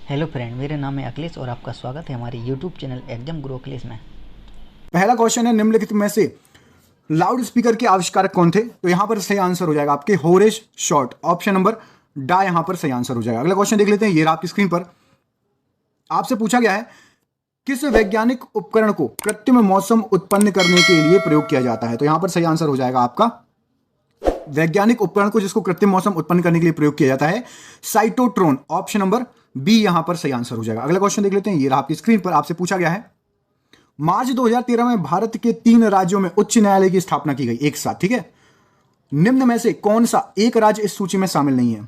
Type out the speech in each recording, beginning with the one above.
Hello friend, मेरा नाम है अखिलेश और आपका स्वागत है हमारे यूट्यूब चैनल एग्जाम गुरु अखिलेश में। पहला क्वेश्चन है, निम्नलिखित में से लाउड स्पीकर के आविष्कारक कौन थे? तो यहां पर सही आंसर हो जाएगा आपके होरेस शॉर्ट, ऑप्शन नंबर डा यहां पर सही आंसर हो जाएगा। अगला क्वेश्चन देख लेते हैं। ये रहा आपकी स्क्रीन पर, आपसे पूछा गया है किस वैज्ञानिक उपकरण को कृत्रिम मौसम उत्पन्न करने के लिए प्रयोग किया जाता है? तो यहां पर सही आंसर हो जाएगा आपका वैज्ञानिक उपकरण को जिसको कृत्रिम मौसम उत्पन्न करने के लिए प्रयोग किया जाता है साइटोट्रॉन, ऑप्शन नंबर बी यहां पर सही आंसर हो जाएगा। अगला क्वेश्चन देख लेते हैं। ये रहा आपकी स्क्रीन पर, आपसे पूछा गया है मार्च 2013 में भारत के 3 राज्यों में उच्च न्यायालय की स्थापना की गई एक साथ, ठीक है। निम्न में से कौन सा एक राज्य इस सूची में शामिल नहीं है?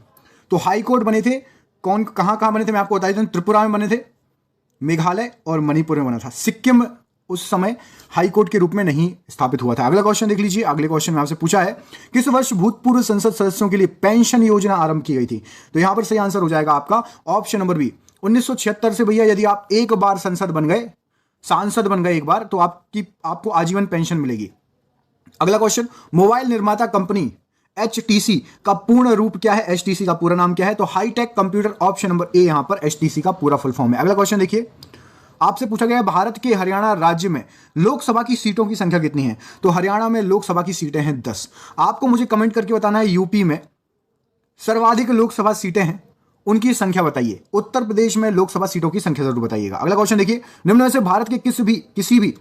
तो हाई कोर्ट बने थे, कौन कहां कहां बने थे मैं आपको बता देता हूं। त्रिपुरा में बने थे, मेघालय और मणिपुर में बना था। सिक्किम उस समय हाई कोर्ट के रूप में नहीं स्थापित हुआ था। अगला क्वेश्चन देख लीजिए। अगले क्वेश्चन में आपसे पूछा है किस वर्ष भूतपूर्व संसद सदस्यों के लिए पेंशन योजना आरंभ की गई थी? तो यहां पर सही आंसर हो जाएगा आपका ऑप्शन नंबर बी 1976 से। भैया यदि आप एक बार सांसद बन गए एक बार, तो आपको आजीवन पेंशन मिलेगी। अगला क्वेश्चन, मोबाइल निर्माता कंपनी एचटीसी का पूर्ण रूप क्या है? एचटीसी का पूरा नाम क्या है? तो hi tech computer, option number A यहां पर एचटीसी का पूरा फुल फॉर्म है। अगला क्वेश्चन देखिए, आपसे पूछा गया है भारत के हरियाणा राज्य में लोकसभा की सीटों की संख्या कितनी है? तो हरियाणा में लोकसभा की सीटें हैं 10। आपको मुझे कमेंट करके बताना है यूपी में सर्वाधिक लोकसभा सीटें हैं, उनकी संख्या बताइए। उत्तर प्रदेश में लोकसभा सीटों की संख्या जरूर बताइएगा। अगला क्वेश्चन देखिए, निम्न में से भारत के किसी भी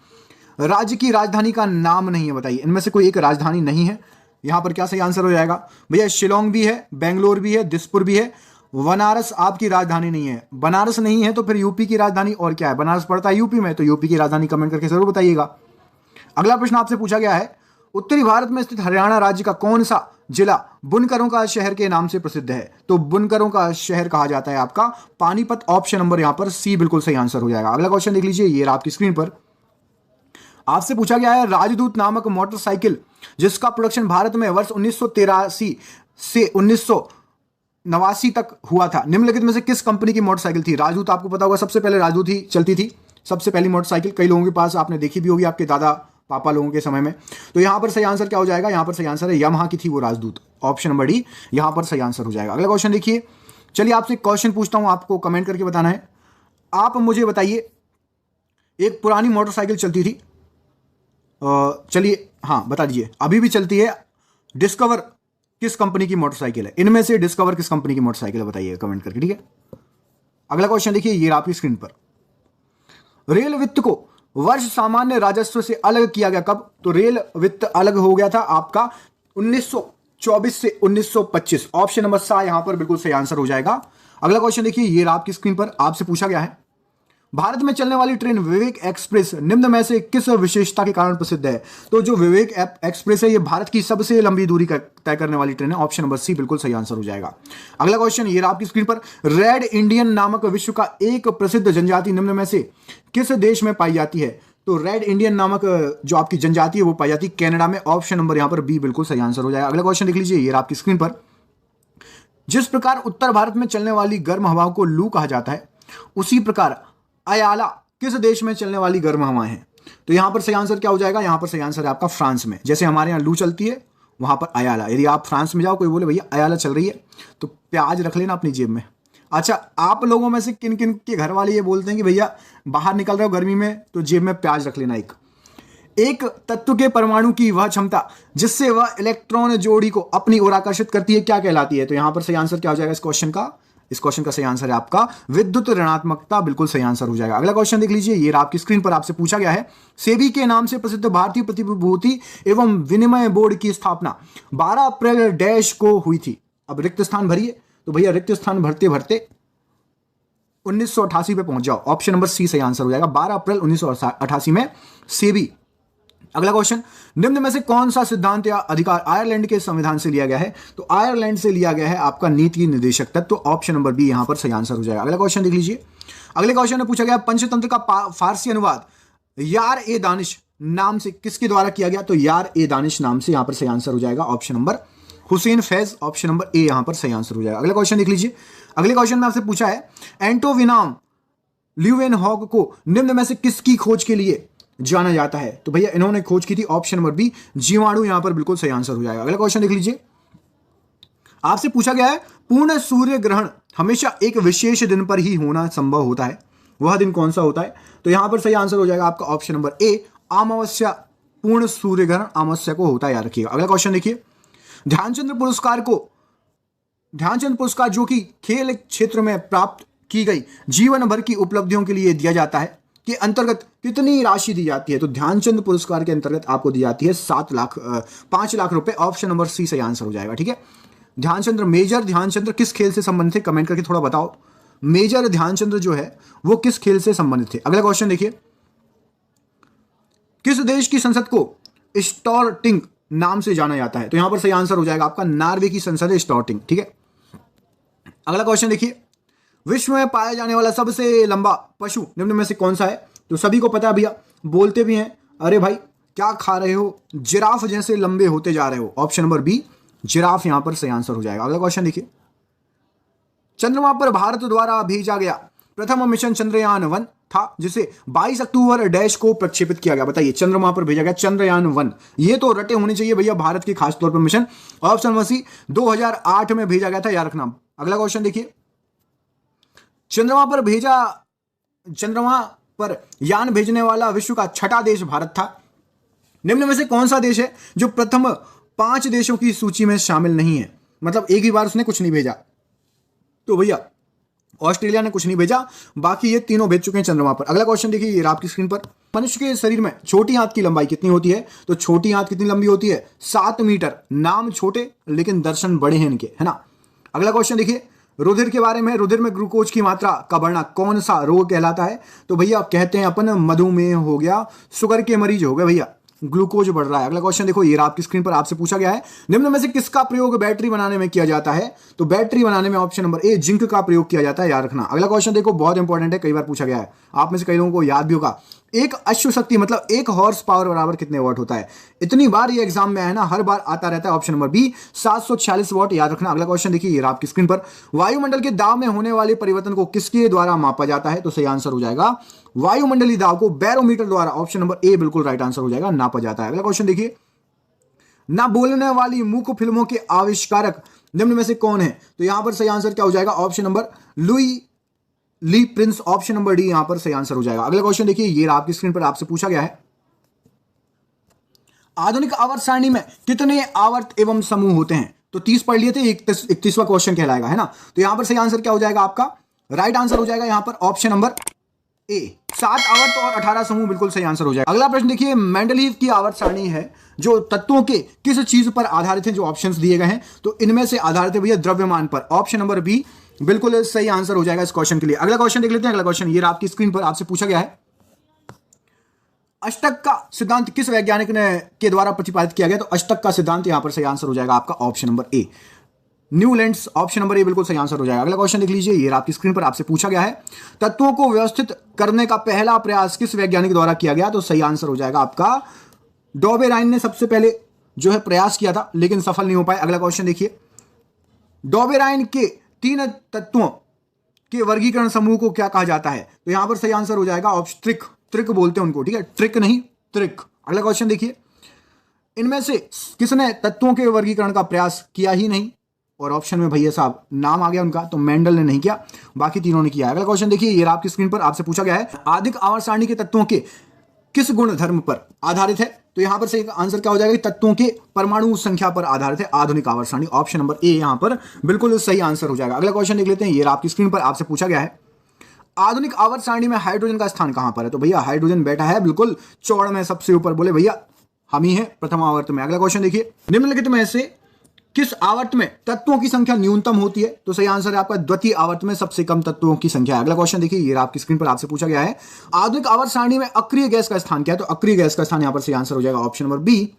राज्य की राजधानी का नाम नहीं है, बताइए। इनमें से कोई एक राजधानी नहीं है। यहां पर क्या सही आंसर हो जाएगा? भैया शिलोंग भी है, बेंगलोर भी है, दिसपुर भी है, बनारस आपकी राजधानी नहीं है। बनारस नहीं है तो फिर यूपी की राजधानी और क्या है? बनारस पड़ता है यूपी में, तो यूपी की राजधानी कमेंट करके जरूर बताइएगा। अगला प्रश्न आपसे पूछा गया है उत्तरी भारत में स्थित हरियाणा राज्य का कौन सा जिला बुनकरों का शहर के नाम से प्रसिद्ध है? तो बुनकरों का शहर कहा जाता है आपका पानीपत, ऑप्शन नंबर यहां पर सी बिल्कुल सही आंसर हो जाएगा। अगला क्वेश्चन देख लीजिए। ये आपकी स्क्रीन पर, आपसे पूछा गया है राजदूत नामक मोटरसाइकिल जिसका प्रोडक्शन भारत में वर्ष 1983 से 1989 तक हुआ था, निम्नलिखित में से किस कंपनी की मोटरसाइकिल थी? राजदूत आपको पता होगा, सबसे पहले राजदूत ही चलती थी, सबसे पहली मोटरसाइकिल कई लोगों के पास आपने देखी भी होगी, आपके दादा पापा लोगों के समय में। तो यहां पर सही आंसर क्या हो जाएगा? यहां पर सही आंसर है यामाहा की थी वो राजदूत, ऑप्शन नंबर डी यहां पर सही आंसर हो जाएगा। अगला क्वेश्चन देखिए। चलिए आपसे क्वेश्चन पूछता हूं, आपको कमेंट करके बताना है। आप मुझे बताइए, एक पुरानी मोटरसाइकिल चलती थी, चलिए हाँ बता दीजिए, अभी भी चलती है, डिस्कवर किस कंपनी की मोटरसाइकिल है? इनमें से डिस्कवर किस कंपनी की मोटरसाइकिल है बताइए कमेंट करके, ठीक है। अगला क्वेश्चन देखिए, ये आपकी स्क्रीन पर, रेल वित्त को वर्ष सामान्य राजस्व से अलग किया गया कब? तो रेल वित्त अलग हो गया था आपका 1924 से 1925, ऑप्शन नंबर सा यहां पर बिल्कुल सही आंसर हो जाएगा। अगला क्वेश्चन देखिए, ये आपकी स्क्रीन पर, आपसे पूछा गया है भारत में चलने वाली ट्रेन विवेक एक्सप्रेस निम्न में से किस विशेषता के कारण प्रसिद्ध है? तो जो विवेक एक्सप्रेस है, ये भारत की सबसे लंबी दूरी तय करने वाली ट्रेन है, ऑप्शन नंबर सी बिल्कुल सही आंसर हो जाएगा। अगला क्वेश्चन, ये आपकी स्क्रीन पर, रेड इंडियन नामक विश्व का एक प्रसिद्ध जनजाति निम्न में से किस देश में पाई जाती है? तो रेड इंडियन नामक जो आपकी जनजाति है वो पाई जाती है कनाडा में, ऑप्शन नंबर यहां पर बी बिल्कुल सही आंसर हो जाएगा। अगला क्वेश्चन देख लीजिए। ये आपकी स्क्रीन पर, जिस प्रकार उत्तर भारत में चलने वाली गर्म हवाओं को लू कहा जाता है, उसी प्रकार अयाला किस देश में चलने वाली गर्म हवाएं हैं? तो यहां पर सही आंसर क्या हो जाएगा? यहां पर सही आंसर है आपका फ्रांस में। जैसे हमारे यहां लू चलती है, वहां पर अयाला। यदि आप फ्रांस में जाओ, कोई बोले भैया अयाला चल रही है, तो प्याज रख लेना अपनी जेब में। अच्छा, आप लोगों में से किन किन के घर वाले ये बोलते हैं कि भैया बाहर निकल रहे हो गर्मी में तो जेब में प्याज रख लेना। एक तत्व के परमाणु की वह क्षमता जिससे वह इलेक्ट्रॉन जोड़ी को अपनी ओर आकर्षित करती है क्या कहलाती है? तो यहां पर सही आंसर क्या हो जाएगा इस क्वेश्चन का सही आंसर है आपका विद्युत ऋणात्मकता, बिल्कुल सही आंसर हो जाएगा। अगला क्वेश्चन देख लीजिए। ये आपकी स्क्रीन पर, आपसे पूछा गया है सेबी के नाम से प्रसिद्ध भारतीय प्रतिभूति एवं विनिमय बोर्ड की स्थापना 12 अप्रैल डैश को हुई थी। अब रिक्त स्थान भरिए, तो भैया रिक्त स्थान भरते भरते 1988 पे पहुंच जाओ, ऑप्शन नंबर सी सही आंसर हो जाएगा। 12 अप्रैल 1988 में सेबी। अगला क्वेश्चन, निम्न में से कौन सा सिद्धांत या अधिकार आयरलैंड के संविधान से लिया गया है? तो आयरलैंड से लिया गया है आपका नीति निर्देशक तत्व, ऑप्शन नंबर बी यहां पर सही आंसर हो जाएगा। अगला क्वेश्चन देख लीजिए। अगले क्वेश्चन में पूछा गया पंचतंत्र का फारसी अनुवाद यार ए दानिश नाम से किसके द्वारा किया गया? तो यार ए दानिश नाम से यहां पर सही आंसर हो जाएगा, option number Hussain Faiz, option number A यहां पर सही आंसर हो जाएगा। अगला क्वेश्चन देख लीजिए। अगले क्वेश्चन में आपसे पूछा है एंटोविनाम ल्यूवेनहॉग को निम्न में से किसकी खोज के लिए जाना जाता है? तो भैया इन्होंने खोज की थी, ऑप्शन नंबर बी जीवाणु, यहां पर बिल्कुल सही आंसर हो जाएगा। अगला क्वेश्चन देख लीजिए। आपसे पूछा गया है पूर्ण सूर्य ग्रहण हमेशा एक विशेष दिन पर ही होना संभव होता है, वह दिन कौन सा होता है? तो यहां पर सही आंसर हो जाएगा आपका ऑप्शन नंबर ए, अमावस्या। पूर्ण सूर्य ग्रहण अमावस्या को होता है, याद रखिएगा। अगला क्वेश्चन देखिए, ध्यानचंद पुरस्कार जो कि खेल क्षेत्र में प्राप्त की गई जीवन भर की उपलब्धियों के लिए दिया जाता है के अंतर्गत कितनी राशि दी जाती है? तो ध्यानचंद पुरस्कार के अंतर्गत आपको दी जाती है 5 लाख रुपए। ऑप्शन नंबर सी सही आंसर हो जाएगा, ठीक है। मेजर ध्यानचंद्र किस खेल से संबंधित थे? कमेंट करके थोड़ा बताओ, मेजर ध्यानचंद्र जो है वो किस खेल से संबंधित थे? अगला क्वेश्चन देखिए, किस देश की संसद को स्टोर्टिंग नाम से जाना जाता है? तो यहां पर सही आंसर हो जाएगा आपका नॉर्वे की संसद है स्टोर्टिंग, ठीक है। अगला क्वेश्चन देखिए, विश्व में पाया जाने वाला सबसे लंबा पशु निम्न में से कौन सा है? तो सभी को पता है भैया, बोलते भी हैं, अरे भाई क्या खा रहे हो, जिराफ जैसे लंबे होते जा रहे हो। ऑप्शन नंबर बी जिराफ यहां पर सही आंसर हो जाएगा। अगला क्वेश्चन देखिए, चंद्रमा पर भारत द्वारा भेजा गया प्रथम मिशन चंद्रयान-1 था, जिसे 22 अक्टूबर डैश को प्रक्षेपित किया गया। बताइए, चंद्रमा पर भेजा गया चंद्रयान-1, ये तो रटे होने चाहिए भैया, भारत के खास तौर पर मिशन। ऑप्शन नंबर सी 2008 में भेजा गया था, याद रखना। अगला क्वेश्चन देखिए, चंद्रमा पर यान भेजने वाला विश्व का छठा देश भारत था। निम्न में से कौन सा देश है जो प्रथम 5 देशों की सूची में शामिल नहीं है? मतलब एक ही बार उसने कुछ नहीं भेजा। तो भैया ऑस्ट्रेलिया ने कुछ नहीं भेजा, बाकी ये तीनों भेज चुके हैं चंद्रमा पर। अगला क्वेश्चन देखिए, ये आपकी स्क्रीन पर, मनुष्य के शरीर में छोटी आंत की लंबाई कितनी होती है? तो छोटी आंत कितनी लंबी होती है? 7 मीटर। नाम छोटे लेकिन दर्शन बड़े हैं इनके, है ना। अगला क्वेश्चन देखिए, रुधिर के बारे में, रुधिर में ग्लूकोज की मात्रा का बढ़ना कौन सा रोग कहलाता है? तो भैया आप कहते हैं अपन मधुमेह हो गया, शुगर के मरीज हो गए भैया, ग्लूकोज बढ़ रहा है। अगला क्वेश्चन देखो, ये आपकी स्क्रीन पर आपसे पूछा गया है, निम्न में से किसका प्रयोग बैटरी बनाने में किया जाता है? तो बैटरी बनाने में ऑप्शन नंबर ए जिंक का प्रयोग किया जाता है, याद रखना। अगला क्वेश्चन देखो, बहुत इंपॉर्टेंट है, कई बार पूछा गया है, आप में से कई लोगों को याद भी होगा। एक अश्वशक्ति मतलब 1 हॉर्स पावर बराबर कितने वॉट होता है? इतनी बार ये एग्जाम में है ना, हर बार आता रहता है। ऑप्शन नंबर बी 746 वॉट, याद रखना। अगला क्वेश्चन देखिए, ये आपकी स्क्रीन पर, वायुमंडल के दाब में होने वाले परिवर्तन को किसके द्वारा मापा जाता है? तो सही आंसर हो जाएगा वायुमंडलीय दाब को बैरोमीटर द्वारा, ऑप्शन नंबर ए बिल्कुल राइट आंसर हो जाएगा, नापा जाता है। अगला क्वेश्चन देखिए, ना बोलने वाली मूक फिल्मों के आविष्कारक निम्न में से कौन है? तो यहां पर सही आंसर क्या हो जाएगा? ऑप्शन नंबर लुई ली प्रिंस, ऑप्शन नंबर डी यहां पर सही आंसर हो जाएगा। अगला क्वेश्चन देखिए, ये आपकी स्क्रीन पर आपसे पूछा गया है, आधुनिक आवर्त सारणी में कितने आवर्त एवं समूह होते हैं? तो 30 पढ़ लिए थे, 31वां क्वेश्चन कहलाएगा, है ना। तो यहां पर सही आंसर क्या हो जाएगा? आपका राइट आंसर हो जाएगा यहां पर ऑप्शन नंबर ए 7 आवर्त और 18 समूह, बिल्कुल सही आंसर हो जाएगा। अगला प्रश्न देखिए, मेंडलीव की आवर्त सारणी है जो तत्वों के किस चीज पर आधारित है? जो ऑप्शंस दिए गए हैं, तो इनमें से आधारित है भैया द्रव्यमान पर, ऑप्शन नंबर बी बिल्कुल सही आंसर हो जाएगा इस क्वेश्चन के लिए। अगला क्वेश्चन देख लेते हैं। अगला क्वेश्चन ये आपकी स्क्रीन पर आपसे पूछा गया है, अष्टक का सिद्धांत किस वैज्ञानिक ने के द्वारा प्रतिपादित किया गया? तो अष्टक का सिद्धांत यहां पर सही आंसर हो जाएगा आपका option number A Newlands, option number A बिल्कुल सही आंसर हो जाएगा। अगला क्वेश्चन देख लीजिए, ये आपकी स्क्रीन पर आपसे पूछा गया है, तत्वों को व्यवस्थित करने का पहला प्रयास किस वैज्ञानिक द्वारा किया गया? तो सही आंसर हो जाएगा आपका डॉबेराइन ने सबसे पहले जो है प्रयास किया था, लेकिन सफल नहीं हो पाए। अगला क्वेश्चन देखिए, डॉबेराइन के 3 तत्वों के वर्गीकरण समूह को क्या कहा जाता है? तो यहां पर सही आंसर हो जाएगा ऑप्शन ट्रिक, ट्रिक बोलते हैं उनको, ठीक है, ट्रिक नहीं ट्रिक। अगला क्वेश्चन देखिए, इनमें से किसने तत्वों के वर्गीकरण का प्रयास किया ही नहीं? और ऑप्शन में भैया साहब नाम आ गया उनका, तो मेंडल ने नहीं किया, बाकी तीनों ने किया। अगला क्वेश्चन देखिए, ये आपकी स्क्रीन पर आपसे पूछा गया है, आदिक आवर्त सारणी के तत्वों के किस गुण धर्म पर आधारित है? तो यहां पर सही आंसर क्या हो जाएगा? तत्वों के परमाणु संख्या पर आधारित है आधुनिक आवर्त सारणी, ऑप्शन नंबर ए यहां पर बिल्कुल सही आंसर हो जाएगा। अगला क्वेश्चन देख लेते हैं, ये आपकी स्क्रीन पर आपसे पूछा गया है, आधुनिक आवर्त सारणी में हाइड्रोजन का स्थान कहां पर है? तो भैया हाइड्रोजन बैठा है बिल्कुल चौड़ में सबसे ऊपर, बोले भैया हम ही है प्रथम आवर्त में। अगला क्वेश्चन देखिए, निम्नलिखित में से किस आवर्त में तत्वों की संख्या न्यूनतम होती है? तो सही आंसर है आपका द्वितीय आवर्त में सबसे कम तत्वों की संख्या है। अगला क्वेश्चन देखिए, ये आपकी स्क्रीन पर आपसे पूछा गया है, आधुनिक आवर्त सारणी में अक्रिय गैस का स्थान क्या है? तो अक्रिय गैस का स्थान यहां पर सही आंसर हो जाएगा ऑप्शन नंबर बी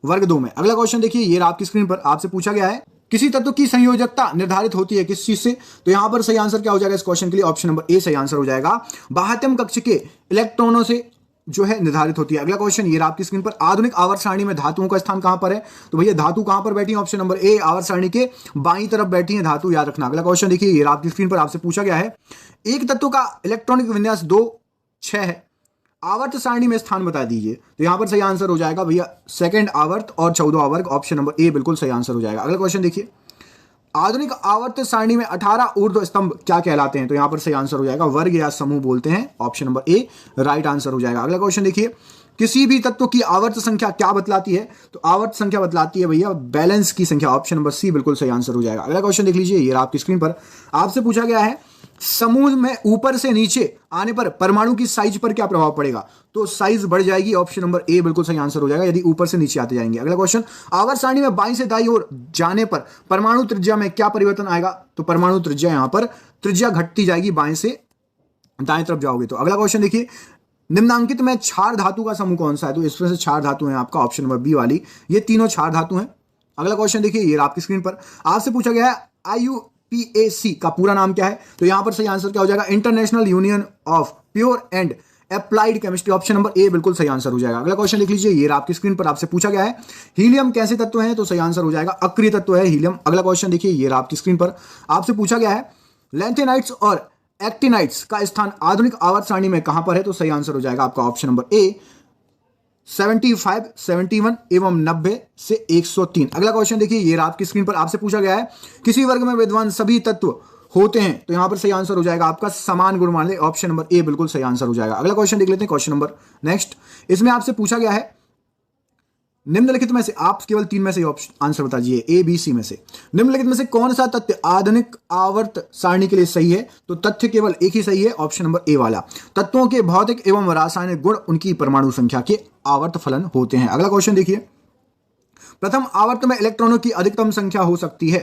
वर्ग 2 में। अगला क्वेश्चन देखिए, ये आपकी स्क्रीन पर आपसे पूछा गया है, किसी तत्व की संयोजकता निर्धारित होती है किस चीज से? तो यहां पर सही आंसर क्या हो जाएगा इस क्वेश्चन के लिए? ऑप्शन नंबर ए सही आंसर हो जाएगा, बाह्यतम कक्ष के इलेक्ट्रॉनों से जो है निर्धारित होती है। अगला क्वेश्चन ये आपकी स्क्रीन पर, आधुनिक आवर्त सारणी में धातुओं का स्थान कहां पर है? तो भैया धातु कहां पर बैठी है? ऑप्शन नंबर ए आवर्त सारणी के बाईं तरफ बैठी है धातु, याद रखना। अगला क्वेश्चन देखिए, ये आपकी स्क्रीन पर आपसे पूछा गया है, एक तत्व का इलेक्ट्रॉनिक विन्यास 2, 6 है, आवर्त सारणी में स्थान बता दीजिए। तो यहां पर सही आंसर हो जाएगा भैया सेकंड आवर्त और 14वां वर्ग, ऑप्शन नंबर ए बिल्कुल सही आंसर हो जाएगा। अगला क्वेश्चन देखिए, आधुनिक आवर्त सारणी में 18 ऊर्ध्व स्तंभ क्या कहलाते हैं? तो यहां पर सही आंसर हो जाएगा वर्ग या समूह बोलते हैं। Option number A right answer हो जाएगा। अगला क्वेश्चन देखिए, किसी भी तत्व की आवर्त संख्या क्या बतलाती है? तो आवर्त संख्या बतलाती है भैया बैलेंस की संख्या। ऑप्शन नंबर सी बिल्कुल सही आंसर हो जाएगा। अगला क्वेश्चन देख लीजिए, ये आपकी स्क्रीन पर आपसे पूछा गया है, समूह में ऊपर से नीचे आने पर परमाणु की साइज पर क्या प्रभाव पड़ेगा? तो साइज बढ़ जाएगी। ऑप्शन नंबर ए बिल्कुल सही आंसर हो जाएगा यदि ऊपर से नीचे आते जाएंगे। अगला क्वेश्चन, आवर्त सारणी में बाईं से दाईं ओर जाने पर परमाणु त्रिज्या में क्या परिवर्तन आएगा? तो परमाणु त्रिज्या यहां पर त्रिज्या घटती जाएगी बाएं से दाएं तरफ जाओगे तो। अगला क्वेश्चन देखिए, निम्नांकित में क्षार धातु का समूह कौन सा है? तो इसमें से क्षार धातु है आपका ऑप्शन नंबर बी वाली, ये तीनों क्षार धातु हैं। अगला क्वेश्चन देखिए, ये आपकी स्क्रीन पर आपसे पूछा गया है, IUPAC का पूरा नाम क्या है? तो यहां पर सही आंसर क्या हो जाएगा? International union of pure and applied chemistry. Option number A बिल्कुल सही आंसर हो जाएगा। अगला क्वेश्चन लिख लीजिए, ये आपकी स्क्रीन पर आपसे पूछा गया है, हीलियम कैसे तत्व है? तो सही आंसर हो जाएगा अक्रिय तत्व है हीलियम। अगला क्वेश्चन देखिए, ये आपकी स्क्रीन पर आपसे पूछा गया है, लैंथेनाइट्स और एक्टिनाइट्स का स्थान आधुनिक आवर्त सारणी में कहां पर है? तो सही आंसर हो जाएगा आपका ऑप्शन नंबर ए 75, 71 एवं 90 से 103। अगला क्वेश्चन देखिए, ये आपकी स्क्रीन पर आपसे पूछा गया है, किसी वर्ग में विद्वान सभी तत्व होते हैं? तो यहां पर सही आंसर हो जाएगा आपका समान गुण मान ले। ऑप्शन नंबर ए बिल्कुल सही आंसर हो जाएगा। अगला क्वेश्चन देख लेते हैं, क्वेश्चन नंबर नेक्स्ट। इसमें आपसे पूछा गया है, निम्नलिखित में से आप केवल 3 में से ऑप्शन आंसर बता दीजिए, ए बी सी में से निम्नलिखित में से कौन सा तथ्य आधुनिक आवर्त सारणी के लिए सही है? तो तथ्य केवल एक ही सही है, ऑप्शन नंबर ए वाला। तत्वों के भौतिक एवं रासायनिक गुण उनकी परमाणु संख्या के आवर्त फलन होते हैं। अगला क्वेश्चन देखिए, प्रथम आवर्त में इलेक्ट्रॉनों की अधिकतम संख्या हो सकती है?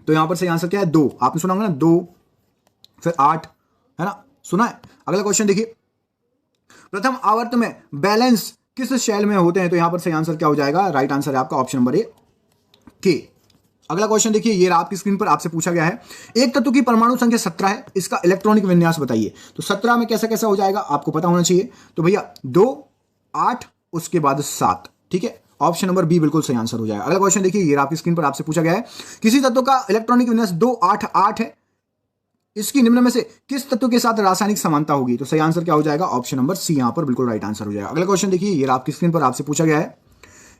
तो यहां पर सही आंसर क्या है? 2। आपने सुना होगा ना, 2 फिर 8, है ना, सुना है। अगला क्वेश्चन देखिए, प्रथम आवर्त में बैलेंस किस शैल में होते हैं? तो यहां पर सही आंसर क्या हो जाएगा? राइट आंसर है आपका ऑप्शन नंबर ए के। अगला क्वेश्चन देखिए, ये आपकी स्क्रीन पर आपसे पूछा गया है, एक तत्व की परमाणु संख्या 17 है, इसका इलेक्ट्रॉनिक विन्यास बताइए। तो 17 में कैसा कैसा हो जाएगा आपको पता होना चाहिए। तो भैया 2, 8 उसके बाद 7, ठीक है, ऑप्शन नंबर बी बिल्कुल सही आंसर हो जाएगा। अगला क्वेश्चन देखिए, ये आपकी स्क्रीन पर आपसे पूछा गया है, किसी तत्व का इलेक्ट्रॉनिक विन्यास 2, 8, 8 है, इसकी निम्न में से किस तत्व के साथ रासायनिक समानता होगी? तो सही आंसर क्या हो जाएगा? ऑप्शन नंबर सी यहां पर बिल्कुल राइट आंसर हो जाएगा। अगला क्वेश्चन देखिए, ये आपकी स्क्रीन पर आपसे पूछा गया है,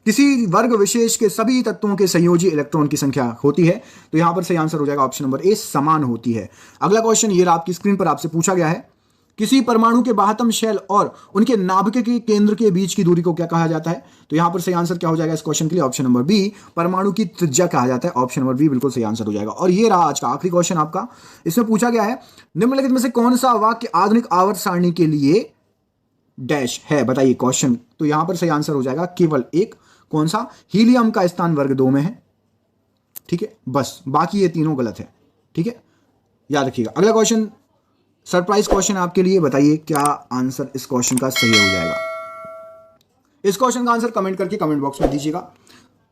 किसी वर्ग विशेष के सभी तत्वों के संयोजी इलेक्ट्रॉन की संख्या होती है? तो यहां पर सही आंसर हो जाएगा ऑप्शन नंबर ए समान होती है। अगला क्वेश्चन ये आपकी स्क्रीन पर आपसे पूछा गया है, किसी परमाणु के बाह्यतम शेल और उनके नाभिक के केंद्र के बीच की दूरी को क्या कहा जाता है? तो यहां पर सही आंसर क्या हो जाएगा इस क्वेश्चन के लिए? ऑप्शन नंबर बी परमाणु की त्रिज्या कहा जाता है। ऑप्शन नंबर बी बिल्कुल सही आंसर हो जाएगा। और ये रहा आज का आखिरी क्वेश्चन आपका। इसमें पूछा गया है, निम्नलिखित में से कौन सा वाक्य आधुनिक आवर्त सारणी के लिए डैश है? बताइए क्वेश्चन। तो यहां पर सही आंसर हो जाएगा केवल एक, कौन सा? हीलियम का स्थान वर्ग 2 में है, ठीक है, बस बाकी ये तीनों गलत है, ठीक है, याद रखिएगा। अगला क्वेश्चन सरप्राइज क्वेश्चन आपके लिए, बताइए क्या आंसर इस क्वेश्चन का सही हो जाएगा। इस क्वेश्चन का आंसर कमेंट करके कमेंट बॉक्स में दीजिएगा।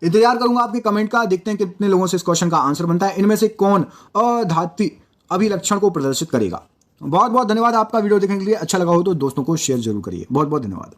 इंतजार करूंगा आपके कमेंट का। देखते हैं कितने लोगों से इस क्वेश्चन का आंसर बनता है। इनमें से कौन अधात्वी अभिलक्षण को प्रदर्शित करेगा? बहुत बहुत धन्यवाद आपका वीडियो देखने के लिए। अच्छा लगा हो तो दोस्तों को शेयर जरूर करिए। बहुत बहुत धन्यवाद।